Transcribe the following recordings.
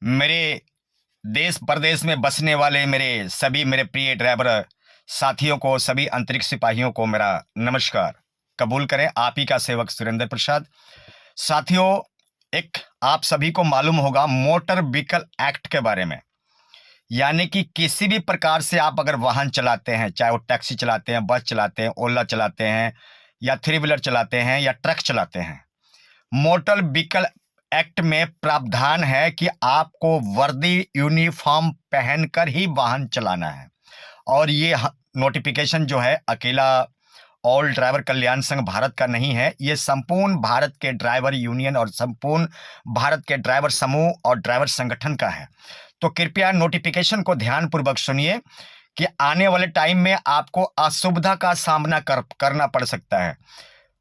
मेरे देश परदेश में बसने वाले मेरे प्रिय ड्राइवर साथियों को, सभी अंतरिक्ष सिपाहियों को मेरा नमस्कार। कबूल करें आप ही का सेवक सुरेंद्र प्रसाद। साथियों, एक आप सभी को मालूम होगा मोटर व्हीकल एक्ट के बारे में, यानी कि किसी भी प्रकार से आप अगर वाहन चलाते हैं, चाहे वो टैक्सी चलाते हैं, बस चलाते हैं, ओला चलाते हैं, या थ्री व्हीलर चलाते हैं, या ट्रक चलाते हैं, मोटर व्हीकल एक्ट में प्रावधान है कि आपको वर्दी यूनिफॉर्म पहनकर ही वाहन चलाना है। और ये नोटिफिकेशन जो है अकेला ऑल ड्राइवर कल्याण संघ भारत का नहीं है, ये संपूर्ण भारत के ड्राइवर यूनियन और संपूर्ण भारत के ड्राइवर समूह और ड्राइवर संगठन का है। तो कृपया नोटिफिकेशन को ध्यानपूर्वक सुनिए कि आने वाले टाइम में आपको असुविधा का सामना करना पड़ सकता है।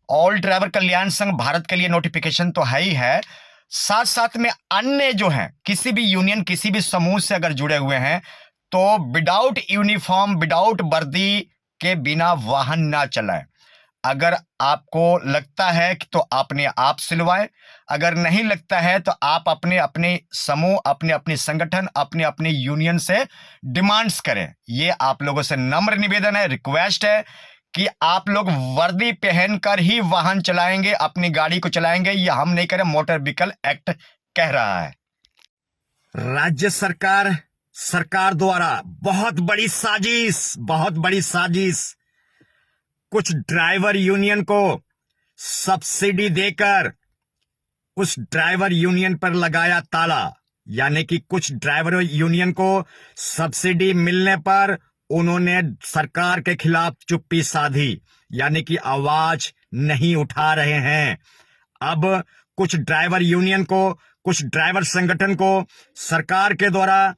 ऑल ड्राइवर कल्याण संघ भारत के लिए नोटिफिकेशन तो है ही है, साथ साथ में अन्य जो हैं, किसी भी यूनियन, किसी भी समूह से अगर जुड़े हुए हैं तो विदाउट यूनिफॉर्म, विदाउट वर्दी के बिना वाहन ना चलाएं। अगर आपको लगता है कि तो अपने आप सिलवाएं, अगर नहीं लगता है तो आप अपने अपने समूह, अपने अपने संगठन, अपने अपने यूनियन से डिमांड्स करें। ये आप लोगों से नम्र निवेदन है, रिक्वेस्ट है कि आप लोग वर्दी पहनकर ही वाहन चलाएंगे, अपनी गाड़ी को चलाएंगे। ये हम नहीं करें, मोटर व्हीकल एक्ट कह रहा है। राज्य सरकार द्वारा बहुत बड़ी साजिश कुछ ड्राइवर यूनियन को सब्सिडी देकर उस ड्राइवर यूनियन पर लगाया ताला। यानी कि कुछ ड्राइवर यूनियन को सब्सिडी मिलने पर उन्होंने सरकार के खिलाफ चुप्पी साधी, यानी कि आवाज नहीं उठा रहे हैं। अब कुछ ड्राइवर यूनियन को, कुछ ड्राइवर संगठन को सरकार के द्वारा,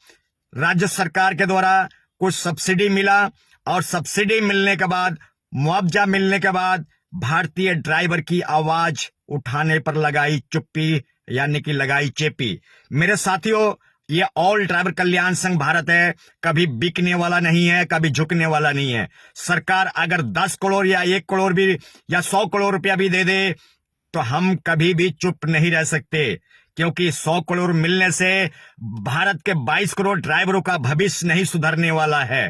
राज्य सरकार के द्वारा कुछ सब्सिडी मिला, और सब्सिडी मिलने के बाद, मुआवजा मिलने के बाद भारतीय ड्राइवर की आवाज उठाने पर लगाई चुप्पी, यानी कि लगाई चेपी। मेरे साथियों, ये ऑल ड्राइवर कल्याण संघ भारत है, कभी बिकने वाला नहीं है, कभी झुकने वाला नहीं है। सरकार अगर 10 करोड़ या 1 करोड़ भी या 100 करोड़ रुपया भी दे दे तो हम कभी भी चुप नहीं रह सकते, क्योंकि 100 करोड़ मिलने से भारत के 22 करोड़ ड्राइवरों का भविष्य नहीं सुधरने वाला है।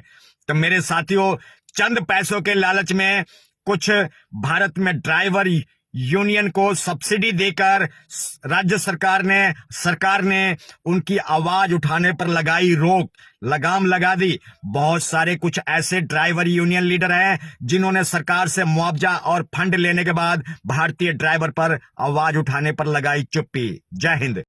तो मेरे साथियों, चंद पैसों के लालच में कुछ भारत में ड्राइवर यूनियन को सब्सिडी देकर राज्य सरकार ने उनकी आवाज उठाने पर लगाई रोक, लगाम लगा दी। बहुत सारे कुछ ऐसे ड्राइवर यूनियन लीडर हैं जिन्होंने सरकार से मुआवजा और फंड लेने के बाद भारतीय ड्राइवर पर आवाज उठाने पर लगाई चुप्पी। जय हिंद।